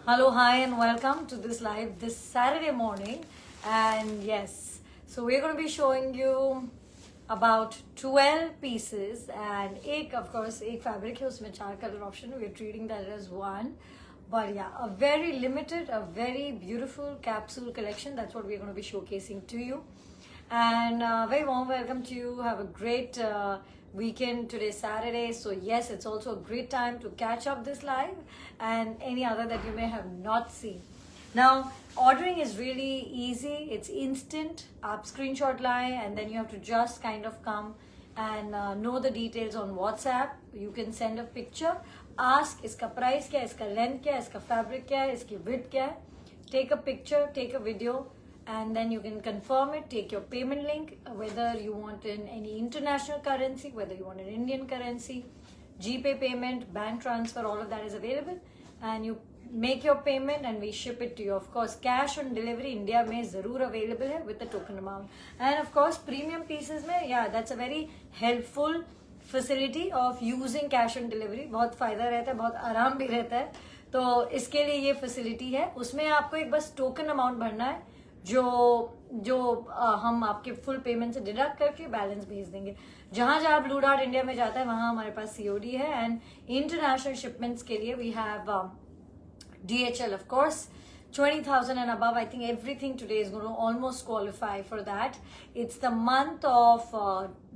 Hello, hi, and welcome to this live this Saturday morning. And yes, so we're going to be showing you about 12 pieces and एक of course एक fabric है उसमें 4 color option. We're treating that as one. But yeah, a very limited, a very beautiful capsule collection. That's what we're going to be showcasing to you. And very warm welcome to you. Have a great weekend. Today's Saturday, so yes, it's also a great time to catch up this live and any other that you may have not seen. Now, ordering is really easy. It's instant. आप screenshot लाएं and then you have to just kind of come and know the details on WhatsApp. You can send a picture. Ask इसका price क्या है, इसका length क्या है, इसका fabric क्या है, इसकी width क्या है. Take a picture, take a video, and then you can confirm it. Take your payment link, whether you want in any international currency, whether you want an Indian currency, GPay payment, bank transfer, all of that is available. And you make your payment and we ship it to you. Of course, cash on delivery India में ज़रूर available है with the token amount. And of course, premium pieces में, yeah, that's a very helpful facility of using cash on delivery. बहुत फायदा रहता है, बहुत आराम भी रहता है. तो इसके लिए ये फैसिलिटी है. उसमें आपको एक बस टोकन अमाउंट भरना है जो हम आपके फुल पेमेंट से डिडक्ट करके बैलेंस भेज देंगे. जहां जहां ब्लू डार्ट इंडिया में जाता है वहां हमारे पास सीओडी है. एंड इंटरनेशनल शिपमेंट्स के लिए we have DHL, of course. 20,000 and above, I think everything today is going to almost qualify for that. It's the month of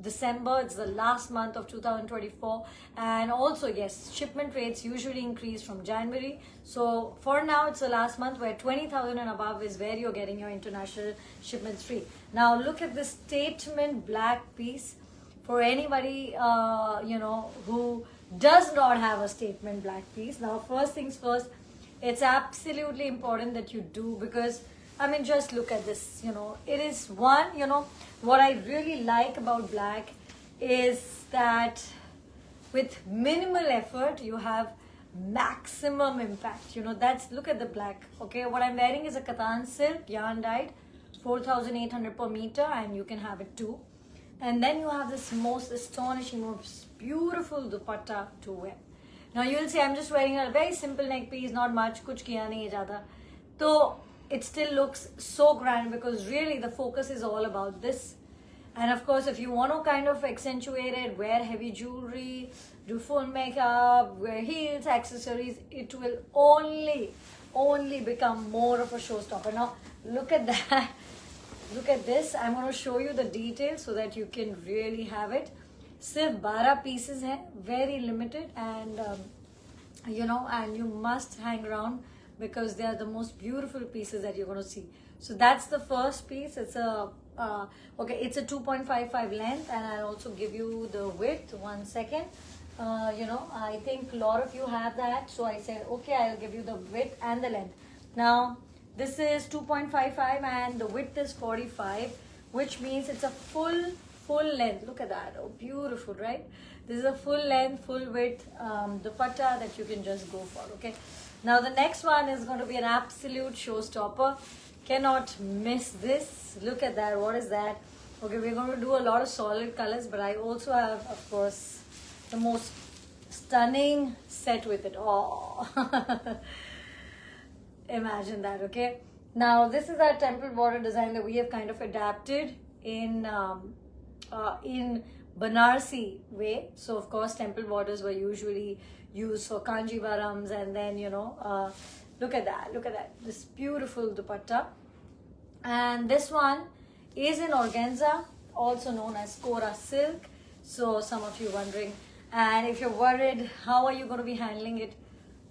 December. It's the last month of 2024. And also, yes, shipment rates usually increase from January. So for now, it's the last month where 20,000 and above is where you're getting your international shipments free. Now, look at this statement black piece. For anybody, who does not have a statement black piece. Now, first things first, it's absolutely important that you do, because just look at this. It is one, what I really like about black is that with minimal effort you have maximum impact. Look at the black. Okay, what I'm wearing is a Katan silk yarn dyed, 4,800 per meter, and you can have it too. And then you have this most astonishing, most beautiful dupatta to wear. Now you'll say I'm just wearing a very simple neck piece, not much, kuch kiya nahi hai zyada. So it still looks so grand because really the focus is all about this. And of course, if you want to kind of accentuate it, wear heavy jewelry, do full makeup, wear heels, accessories, it will only become more of a showstopper. Now look at that. Look at this. I'm going to show you the details so that you can really have it. सिर्फ 12 pieces हैं, very limited, and and you must hang around because they are the most beautiful pieces that you're going to see. So that's the first piece. It's a it's a 2.55 length, and I'll also give you the width. 1 second. I think a lot of you have that, so I said okay, I'll give you the width and the length. Now this is 2.55 and the width is 45, which means it's a full length. Look at that. Oh, beautiful, right? This is a full length, full width dupatta that you can just go for. Okay, now the next one is going to be an absolute showstopper. Cannot miss this. Look at that. What is that? Okay, we're going to do a lot of solid colors, but I also have, of course, the most stunning set with it. Oh, imagine that. Okay, now this is our temple border design that we have kind of adapted in Banarsi way. So of course temple borders were usually used for Kanjivarams, and then look at that, this beautiful dupatta. And this one is in organza, also known as Kora silk. So some of you wondering, and if you're worried how are you going to be handling it,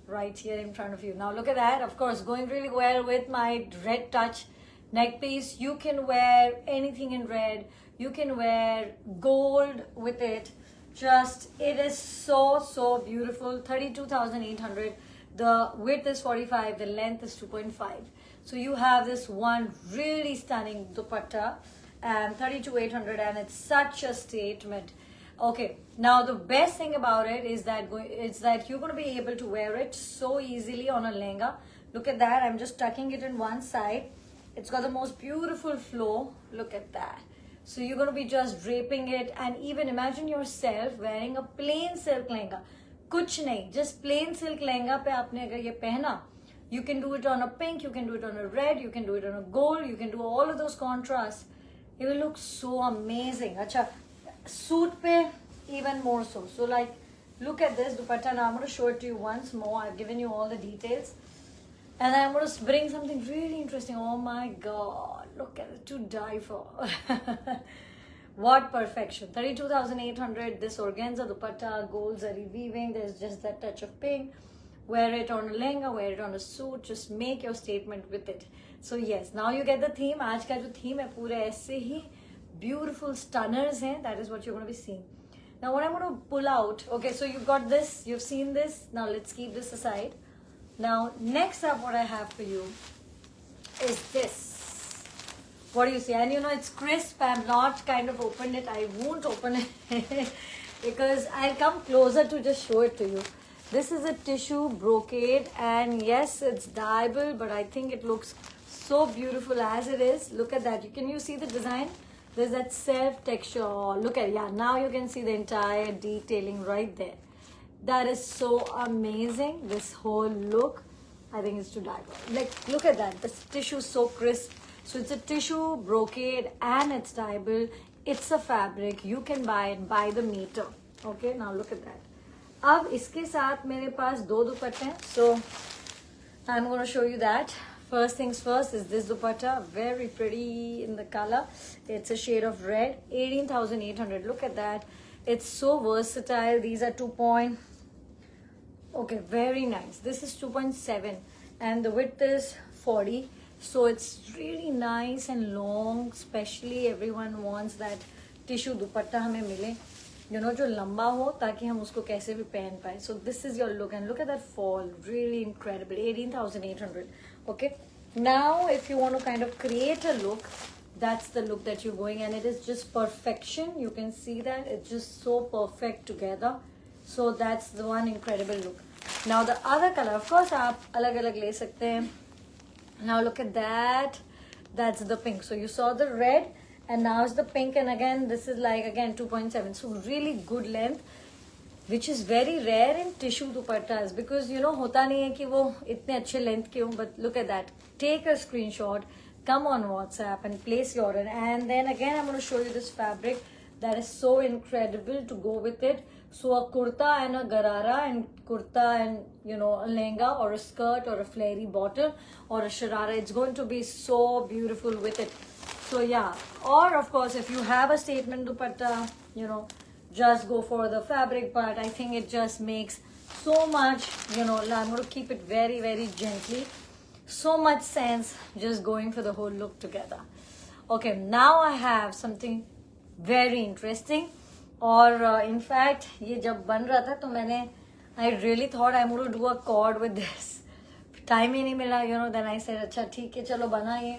right here in front of you. Now look at that. Of course, going really well with my red touch neck piece. You can wear anything in red. You can wear gold with it. It is so beautiful. 32,800. The width is 45. The length is 2.5. So you have this one really stunning dupatta, and 32,800, and it's such a statement. Okay, now the best thing about it is that you're going to be able to wear it so easily on a lehenga. Look at that. I'm just tucking it in one side. It's got the most beautiful flow. Look at that. So you're going to be just draping it, and even imagine yourself wearing a plain silk lehenga. कुछ नहीं, just plain silk lehenga पे आपने अगर ये पहना You can do it on a pink, you can do it on a red, you can do it on a gold, you can do all of those contrasts. It will look so amazing. Acha, suit pe even more so. So like, look at this dupatta. Now I'm going to show it to you once more. I've given you all the details. And I'm going to bring something really interesting. Oh my God, look at it, to die for. What perfection. 32,800, this organza dupatta, gold zari weaving. There's just that touch of pink. Wear it on a lehenga, wear it on a suit. Just make your statement with it. So yes, now you get the theme. आज का जो theme है पूरे ऐसे ही beautiful stunners हैं. That is what you're going to be seeing. Now what I'm going to pull out. Okay, so you've got this. You've seen this. Now let's keep this aside. Now next up, what I have for you is this. What do you see? And you know it's crisp. I'm not kind of opened it. I won't open it because I'll come closer to just show it to you. This is a tissue brocade, and yes, it's dyeable, but I think it looks so beautiful as it is. Look at that. Can you see the design? There's that self texture. Oh, look at it. Yeah, now you can see the entire detailing right there. That is so amazing. This whole look, I think it's to die for. Like, look at that. The tissue is so crisp. So it's a tissue brocade and it's dyeable. It's a fabric. You can buy it by the meter. Okay, now look at that. अब इसके साथ मेरे पास दो दुपट्टे हैं. So I'm going to show you that. First things first is this dupatta, very pretty in the color. It's a shade of red, 18,800. Look at that. It's so versatile. These are 2 point. Okay, very nice. This is 2.7 and the width is 40. So it's really nice and long. Especially everyone wants that tissue dupatta हमें मिले. You know, जो लंबा हो ताकि हम उसको कैसे भी पहन पाए. So this is your look and look at that fall. Really incredible. 18,800. Okay. Now, if you want to kind of create a look, that's the look that you're going, and it is just perfection. You can see that it's just so perfect together. So that's the one incredible look. Now the other color, of course, आप अलग-अलग ले सकते हैं. Now look at that. That's the pink. So you saw the red. And now it's the pink, and again this is like again 2.7, so really good length, which is very rare in tissue dupattas because you know होता नहीं है कि वो इतने अच्छे length के हों. But look at that. Take a screenshot, come on WhatsApp and place your order. And then again I'm going to show you this fabric that is so incredible to go with it. So a kurta and a garara and kurta and you know a lehenga or a skirt or a flary bottom or a sharara. It's going to be so beautiful with it. So yeah, or of course if you have a statement dupatta, you know, just go for the fabric part. I think it just makes so much, you know, I'm going to keep it very, very gently. So much sense just going for the whole look together. Okay, now I have something very interesting. और in fact ये जब बन रहा था तो मैंने I really thought I'm going to do a cord with this. Time ही नहीं मिला, you know. Then I said अच्छा ठीक है चलो बना ये.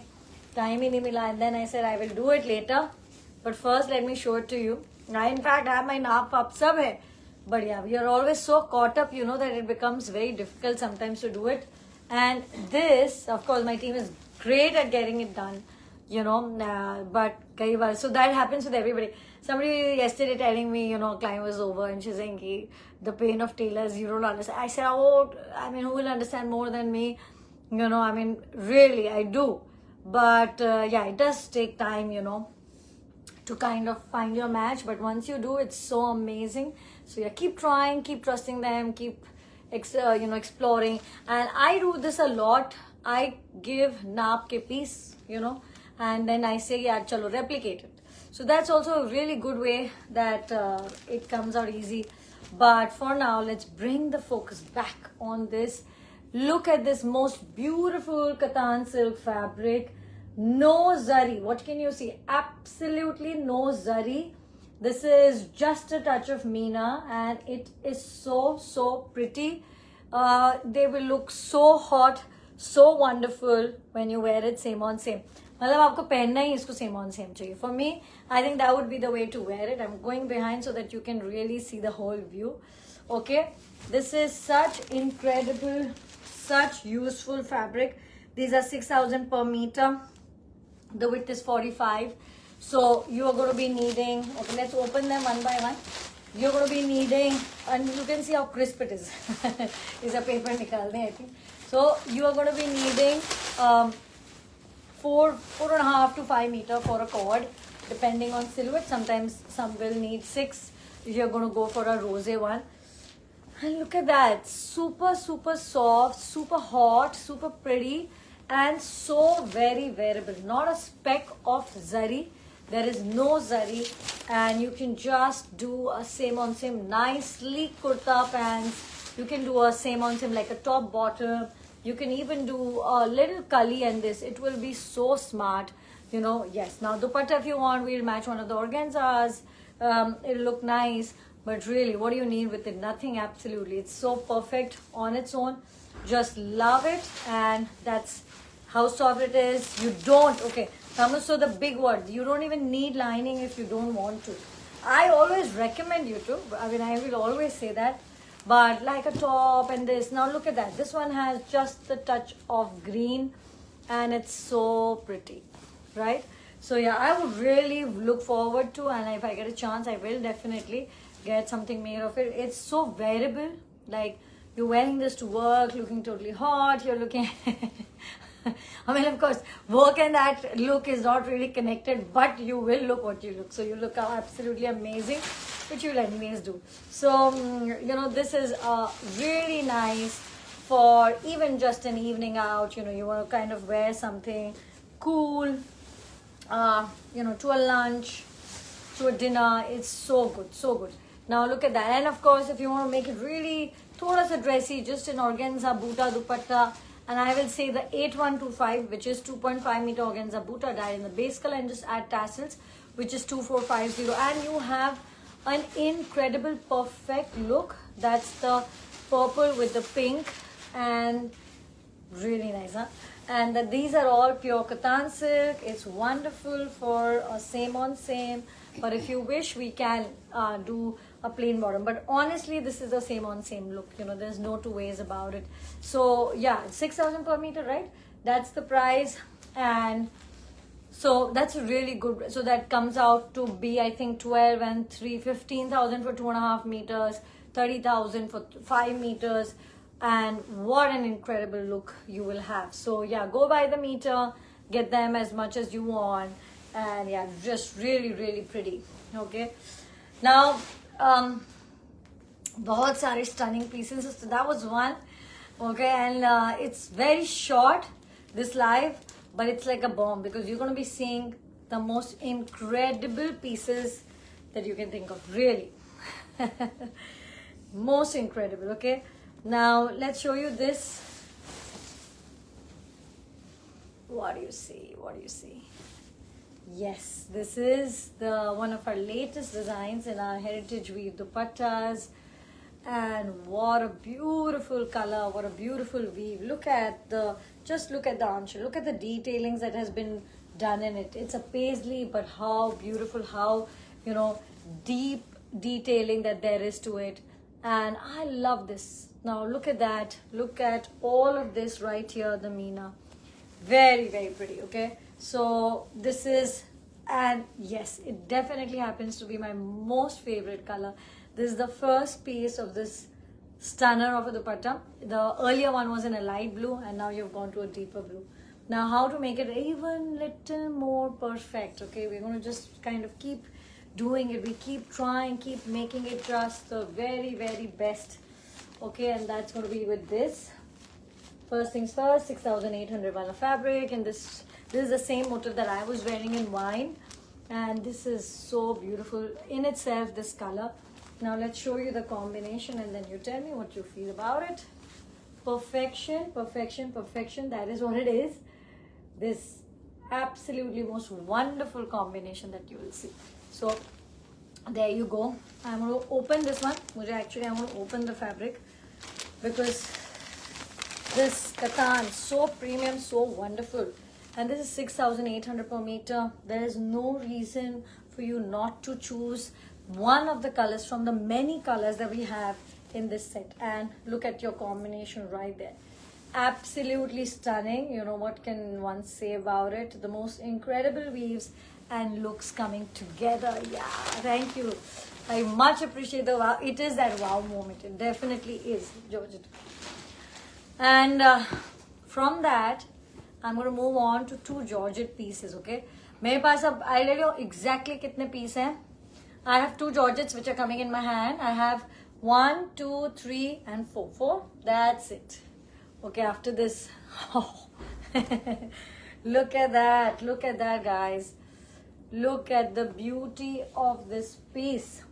Time ही नहीं मिला, and then I said I will do it later. But first let me show it to you. I in fact have my naap up सब है. But yeah, we are always so caught up, you know, that it becomes very difficult sometimes to do it. And this, of course, my team is great at getting it done, you know. But कई बार, so that happens with everybody. Somebody yesterday telling me, you know, client was over and she's saying ki, the pain of tailors, you don't understand. I said, oh, I mean, who will understand more than me? You know, I mean, really, I do. But yeah, it does take time, you know, to kind of find your match. But once you do, it's so amazing. So yeah, keep trying, keep trusting them, keep you know, exploring. And I do this a lot. I give naap ke piece, you know, and then I say, yeah, chalo, replicate it. So that's also a really good way that it comes out easy. But for now, let's bring the focus back on this. Look at this most beautiful Kattan silk fabric. No zari. What can you see? Absolutely no zari. This is just a touch of Meena, and it is so, so pretty. They will look so hot, so wonderful when you wear it same on same. मतलब आपको पहनना ही इसको same on same चाहिए. For me, I think that would be the way to wear it. I'm going behind so that you can really see the whole view. Okay, this is such incredible, such useful fabric. These are 6,000 per meter. The width is 45. So you are going to be needing, okay, let's open them one by one. you're going to be needing, and you can see how crisp it is. Is a paper nikalne, I think. So you are going to be needing 4.5 to 5 meter for a cord, depending on silhouette. Sometimes some will need 6 if you're going to go for a rose one. And look at that, super soft, super hot, super pretty, and so very wearable. Not a speck of zari. There is no zari, and you can just do a same on same nice sleek kurta pants. You can do a same on same like a top bottom. You can even do a little kali and this. It will be so smart, you know. Yes, now dupatta if you want, we'll match one of the organzas. It'll look nice. But really, what do you need with it? Nothing, absolutely. It's so perfect on its own. Just love it. And that's how soft it is. You don't, okay, so the big word, you don't even need lining if you don't want to. I always recommend you to. I mean, I will always say that. But like a top and this. Now look at that. This one has just the touch of green. And it's so pretty, right? So yeah, I would really look forward to, and if I get a chance, I will definitely get something made of it. It's so wearable. Like, you're wearing this to work, looking totally hot. You're looking I mean, of course, work and that look is not really connected, but you will look what you look. So you look absolutely amazing, which you'll anyways do. So, you know, this is really nice for even just an evening out. You know, you want to kind of wear something cool, you know, to a lunch, to a dinner. It's so good, so good. Now look at that. And of course, if you want to make it really thoda sa dressy, just an organza boota dupatta. And I will say the 8125, which is 2.5 meter organza boota dyed in the base color, and just add tassels, which is 2450. And you have an incredible perfect look. That's the purple with the pink, and really nice, huh? And these are all pure Katan silk. It's wonderful for a same on same. But if you wish, we can do a plain bottom. But honestly, this is the same on same look. You know, there's no two ways about it. So yeah, 6,000 per meter, right? That's the price. And so that's really good. So that comes out to be, I think, 12 and 3, 15,000 for 2.5 meters, 30,000 for 5 meters. And what an incredible look you will have. So yeah, go by the meter, get them as much as you want. And yeah, just really pretty. Okay, now बहुत सारे stunning pieces. So that was one. Okay, and it's very short, this live, but it's like a bomb, because you're going to be seeing the most incredible pieces that you can think of. Really most incredible. Okay, now let's show you this. What do you see? What do you see? Yes, this is the one of our latest designs in our heritage weave dupattas. And what a beautiful color, what a beautiful weave. Look at the, just look at the ancha, look at the detailings that has been done in it. It's a paisley, but how beautiful, how, you know, deep detailing that there is to it. And I love this. Now look at that, look at all of this right here, the Meena. Very pretty. Okay, so this is, and yes, it definitely happens to be my most favorite color. This is the first piece of this stunner of a dupatta. The earlier one was in a light blue, and now you've gone to a deeper blue. Now how to make it even little more perfect? Okay, we're going to just kind of keep doing it. We keep trying, keep making it just the very best. Okay, and that's going to be with this. First things first, 6,800 wala fabric, and this is the same motif that I was wearing in wine, and this is so beautiful in itself, this color. Now let's show you the combination, and then you tell me what you feel about it. Perfection, perfection, perfection. That is what it is. This absolutely most wonderful combination that you will see. So there you go. I'm going to open this one. I'm going to open the fabric, because this Katan, so premium, so wonderful. And this is 6,800 per meter. There is no reason for you not to choose one of the colors from the many colors that we have in this set. And look at your combination right there. Absolutely stunning. You know, what can one say about it? The most incredible weaves. and looks coming together. Yeah, thank you. I much appreciate the wow. It is that wow moment. It definitely is, Georgette. And from that, I'm going to move on to 2 Georgette pieces, okay? मेरे पास अब I tell you exactly कितने piece हैं. I have 2 Georgettes which are coming in my hand. I have 1, 2, 3, and 4. 4. That's it. Okay, after this, oh, look at that. Look at that, guys. Look at the beauty of this piece.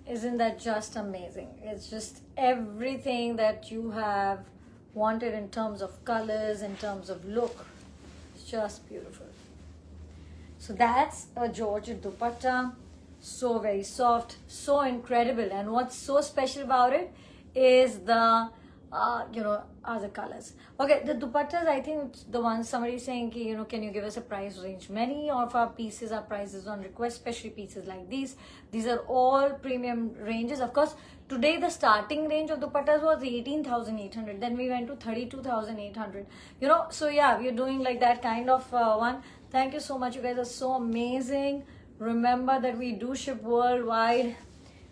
Isn't that just amazing? It's just everything that you have wanted in terms of colors, in terms of look. It's just beautiful. So that's a Georgette dupatta. So very soft, so incredible. And what's so special about it is the other colors. Okay, the dupattas, I think the ones somebody saying, can you give us a price range? Many of our pieces are prices on request, especially pieces like these. These are all premium ranges. Of course, today the starting range of dupattas was 18,800. Then we went to 32,800. So yeah, we're doing like that kind of one. Thank you so much. You guys are so amazing. Remember that we do ship worldwide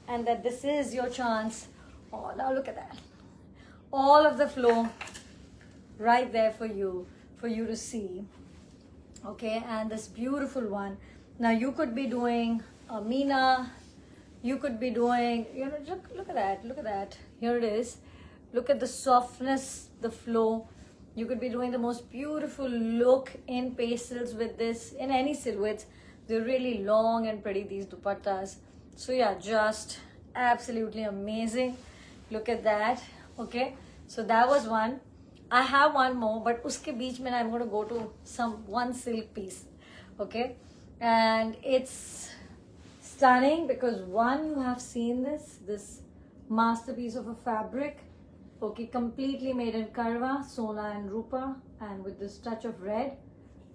and that this is your chance. Oh, now look at that. All of the flow right there for you to see. Okay, and this beautiful one. Now you could be doing a Meena. You could be doing, look at that. Here it is. Look at the softness, the flow. You could be doing the most beautiful look in pastels with this, in any silhouettes. They're really long and pretty, these dupattas. So yeah, just absolutely amazing. Look at that. Okay, so that was one. I have one more, but uske beech mein I'm going to go to one silk piece. Okay, and it's stunning because one, you have seen this masterpiece of a fabric. Okay, completely made in Karwa, Sona and Rupa, and with this touch of red.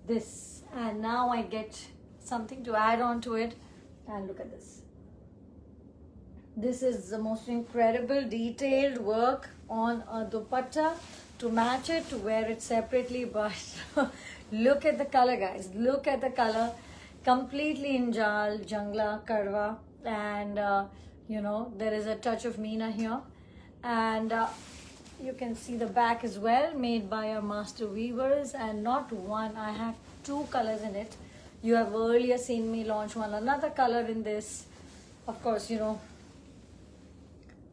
This, and now I get something to add on to it. And look at this. This is the most incredible detailed work on a dupatta to match it, to wear it separately. But look at the color, guys. Look at the color. Completely in Jal, Jangla, Karwa. And, there is a touch of Meena here. And you can see the back as well, made by our master weavers. And not one, I have 2 colors in it. You have earlier seen me launch another color in this. Of course,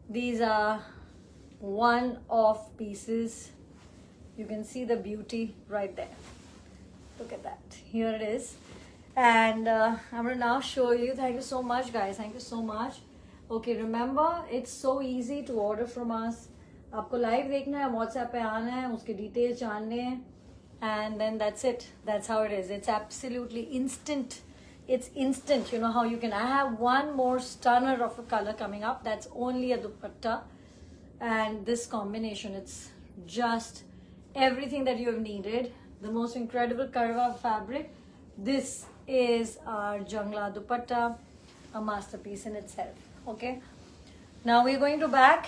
these are one-off pieces. You can see the beauty right there. Look at that. Here it is. And I'm going to now show you. Thank you so much, guys. Thank you so much. Okay, remember, it's so easy to order from us. आपको live देखना है, WhatsApp पे आना है, उसके details जानने हैं. And then that's it. That's how it is. It's absolutely instant. It's instant. You know how you can. I have one more stunner of a color coming up. That's only a dupatta. And this combination, it's just everything that you have needed. The most incredible Karwa fabric. This is our Jangla dupatta, a masterpiece in itself. Okay. Now we're going to back.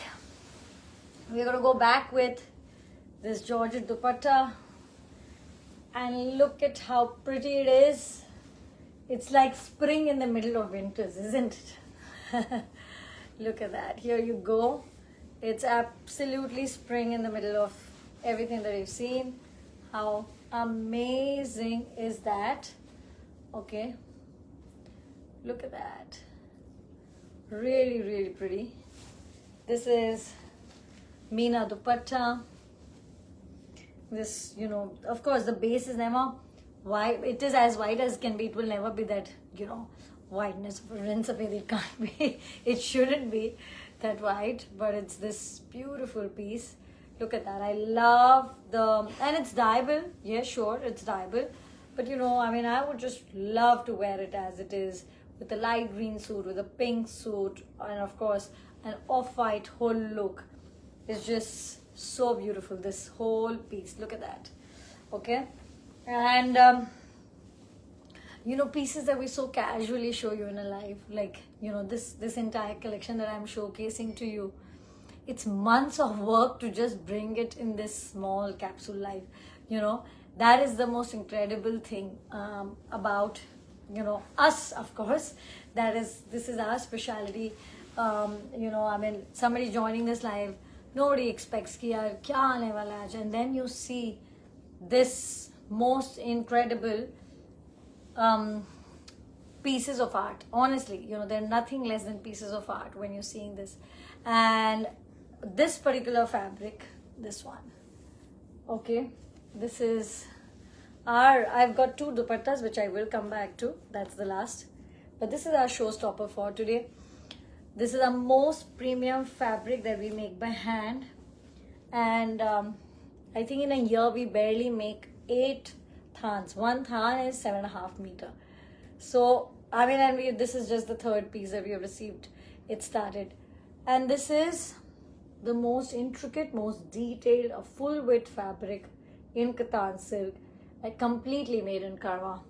We're going to go back with this Georgette dupatta. And look at how pretty it is. It's like spring in the middle of winters, isn't it? Look at that. Here you go. It's absolutely spring in the middle of everything that you've seen. How amazing is that? Okay. Look at that. Really, really pretty. This is Meena dupatta. This, of course, the base is never white. It is as white as can be. It will never be that, whiteness of a rinse away. It can't be. It shouldn't be that white, but it's this beautiful piece. Look at that. I love and it's dyeable. Yeah, sure, it's dyeable. But, I would just love to wear it as it is, with a light green suit, with a pink suit, and of course, an off-white whole look. It's just so beautiful, this whole piece. Look at that. Okay, and pieces that we so casually show you in a live, like this entire collection that I'm showcasing to you, it's months of work to just bring it in this small capsule live. that is the most incredible thing about, you know, us, of course. This is our specialty. You know, I mean, somebody joining this live, nobody expects ki yaar kya aane wala hai aaj, and then you see this most incredible pieces of art. Honestly, you know, they're nothing less than pieces of art when you're seeing this. And this particular fabric, this one, okay, this is I've got two dupattas which I will come back to, that's the last, but this is our showstopper for today. This is our most premium fabric that we make by hand, and I think in a year we barely make 8 thans. One than is 7.5 meters. So I mean, and this is just the third piece that we have received. It started, and this is the most intricate, most detailed, a full width fabric in Kattan silk, like completely made in Karwa,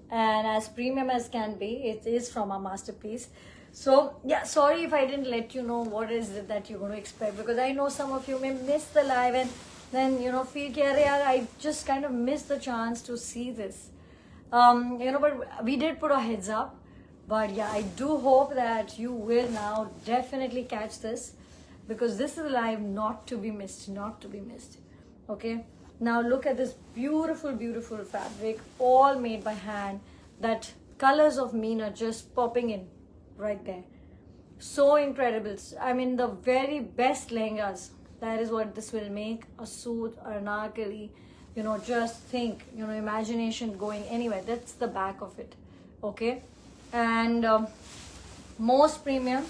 and as premium as can be. It is from our masterpiece. So yeah, sorry if I didn't let you know what is it that you're going to expect, because I know some of you may miss the live and then, you know, feel कि अरे यार, I just kind of missed the chance to see this. You know, but we did put our heads up. But yeah, I do hope that you will now definitely catch this, because this is a live not to be missed, not to be missed. Okay, now look at this beautiful, beautiful fabric, all made by hand. That colors of Meena just popping in right there. So incredible. I mean, the very best lehengas. That is what this will make. A suit, or anarkali. You know, just think, you know, imagination going anywhere. That's the back of it. Okay. And most premium.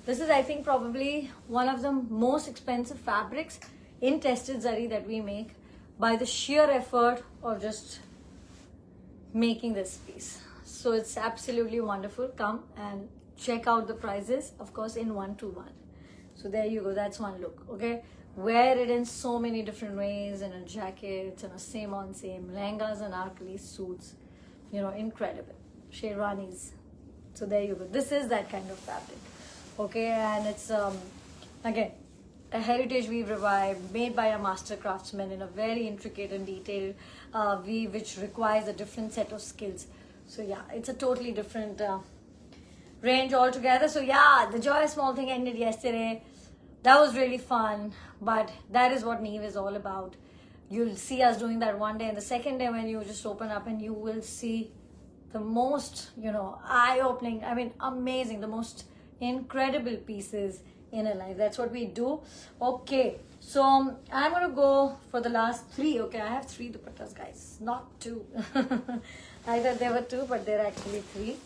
This is, I think, probably one of the most expensive fabrics in tested zari that we make, by the sheer effort of just making this piece. So it's absolutely wonderful. Come and check out the prices, of course, in 1-to-1. So there you go. That's one look. Okay, wear it in so many different ways, in a jacket, in a same on same, lehengas and anarkali suits. You know, incredible. Sherwanis. So there you go. This is that kind of fabric. Okay, and it's again a heritage weave revived, made by a master craftsman in a very intricate and detailed weave, which requires a different set of skills. So yeah, it's a totally different range altogether. So yeah, the Joy Small Thing ended yesterday. That was really fun, but that is what Neve is all about. You'll see us doing that one day, and the second day when you just open up and you will see the most, you know, eye-opening, I mean, amazing, the most incredible pieces in a life. That's what we do. Okay, so I'm going to go for the last 3. Okay, I have 3 dupattas, guys, not 2. I thought there were 2, but they're actually 3.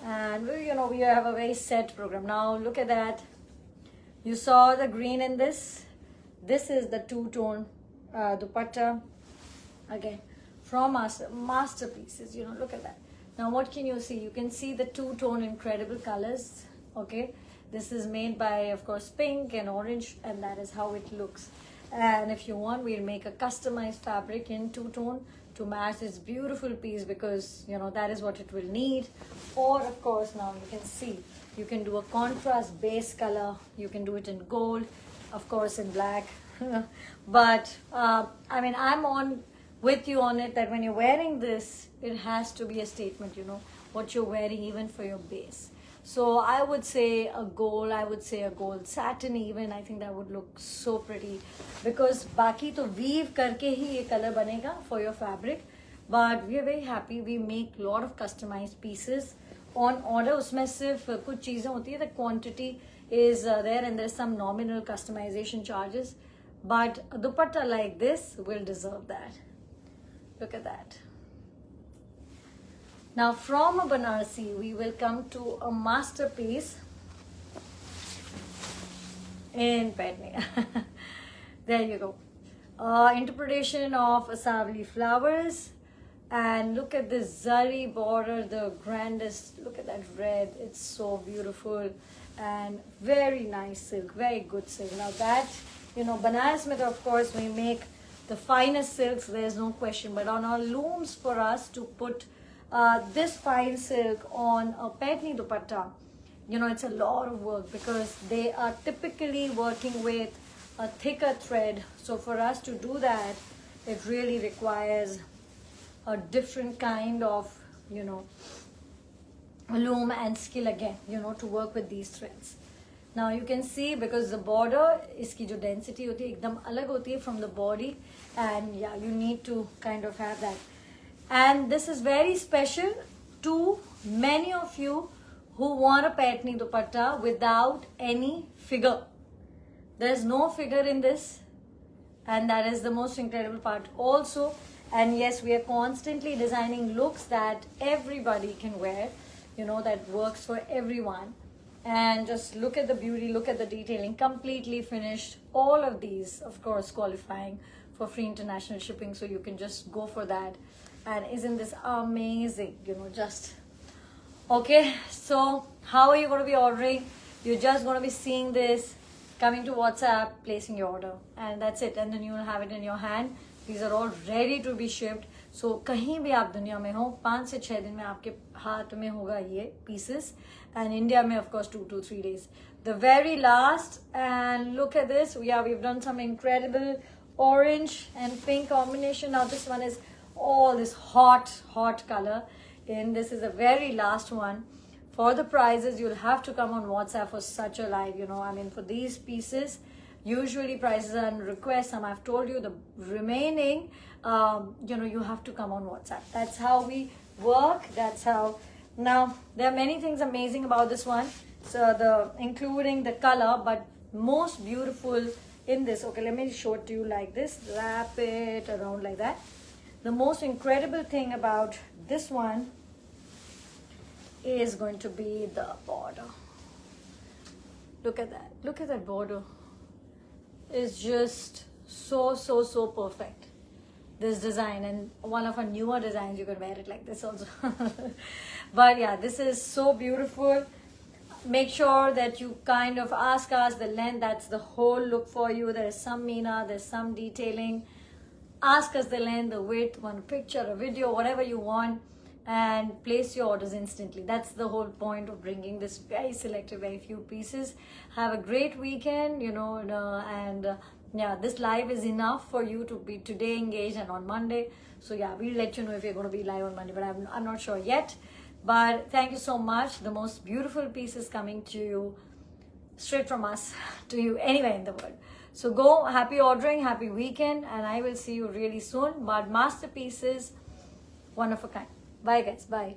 And, you know, we have a very set program. Now, look at that. You saw the green in this. This is the 2-tone dupatta. Again, from our masterpieces, you know, look at that. Now, what can you see? You can see the 2-tone incredible colors. Okay, this is made by, of course, pink and orange, and that is how it looks. And if you want, we'll make a customized fabric in 2-tone to match this beautiful piece, because, you know, that is what it will need. Or, of course, now you can see, you can do a contrast base color. You can do it in gold, of course, in black. But, I mean, I'm on with you on it, that when you're wearing this, it has to be a statement, you know, what you're wearing, even for your base. So I would say a gold, I would say a gold satin even. I think that would look so pretty, because baki to weave karke hi ye color banega for your fabric. But we are very happy. We make a lot of customized pieces on order. Usme sirf kuch cheezein hoti hai, the quantity is there, and there's some nominal customization charges. But a dupatta like this will deserve that. Look at that. Now, from a Banarsi, we will come to a masterpiece in Patni. There you go. Interpretation of Asavali flowers. And look at this zari border, the grandest. Look at that red. It's so beautiful. And very nice silk, very good silk. Now that, you know, Banaras mein, of course, we make the finest silks, there's no question. But on our looms, for us to put this fine silk on a Patni dupatta, you know, it's a lot of work, because they are typically working with a thicker thread. So for us to do that, it really requires a different kind of, you know, loom and skill again, you know, to work with these threads. Now you can see because the border, iski jo density hoti hai ekdam alag hoti hai from the body, and yeah, you need to kind of have that. And this is very special to many of you who want a paitni dupatta without any figure. There's no figure in this, and that is the most incredible part also. And yes, we are constantly designing looks that everybody can wear, you know, that works for everyone. And just look at the beauty, look at the detailing, completely finished. All of these, of course, qualifying for free international shipping, so you can just go for that. And isn't this amazing? You know, just okay. So how are you going to be ordering? You're just going to be seeing this, coming to WhatsApp, placing your order, and that's it. And then you will have it in your hand. These are all ready to be shipped. So कहीं भी आप दुनिया में हो, 5 से 6 दिन में आपके हाथ में होगा ये pieces, and India में of course 2 to 3 days. The very last, and look at this. Yeah, we've done some incredible orange and pink combination. Now this one is all this hot color, and this is the very last one. For the prices, you'll have to come on WhatsApp for such a live, you know, I mean, for these pieces, usually prices are on request. Some I've told you, the remaining, you know, you have to come on WhatsApp. That's how we work. That's how. Now, there are many things amazing about this one. So including the color, but most beautiful in this. Okay, let me show it to you like this. Wrap it around like that. The most incredible thing about this one is going to be the border. Look at that. Look at that border. It's just so perfect. This design, and one of our newer designs, you can wear it like this also. But yeah, this is so beautiful. Make sure that you kind of ask us the length. That's the whole look for you. There's some mina, there's some detailing. Ask us the length, the width, one picture, a video, whatever you want, and place your orders instantly. That's the whole point of bringing this very selective, very few pieces. Have a great weekend, you know, yeah, this live is enough for you to be today engaged and on Monday. So yeah, we'll let you know if you're going to be live on Monday, but I'm not sure yet. But thank you so much. The most beautiful pieces coming to you straight from us to you anywhere in the world. So go, happy ordering, happy weekend, and I will see you really soon. But masterpieces, one of a kind. Bye guys, bye.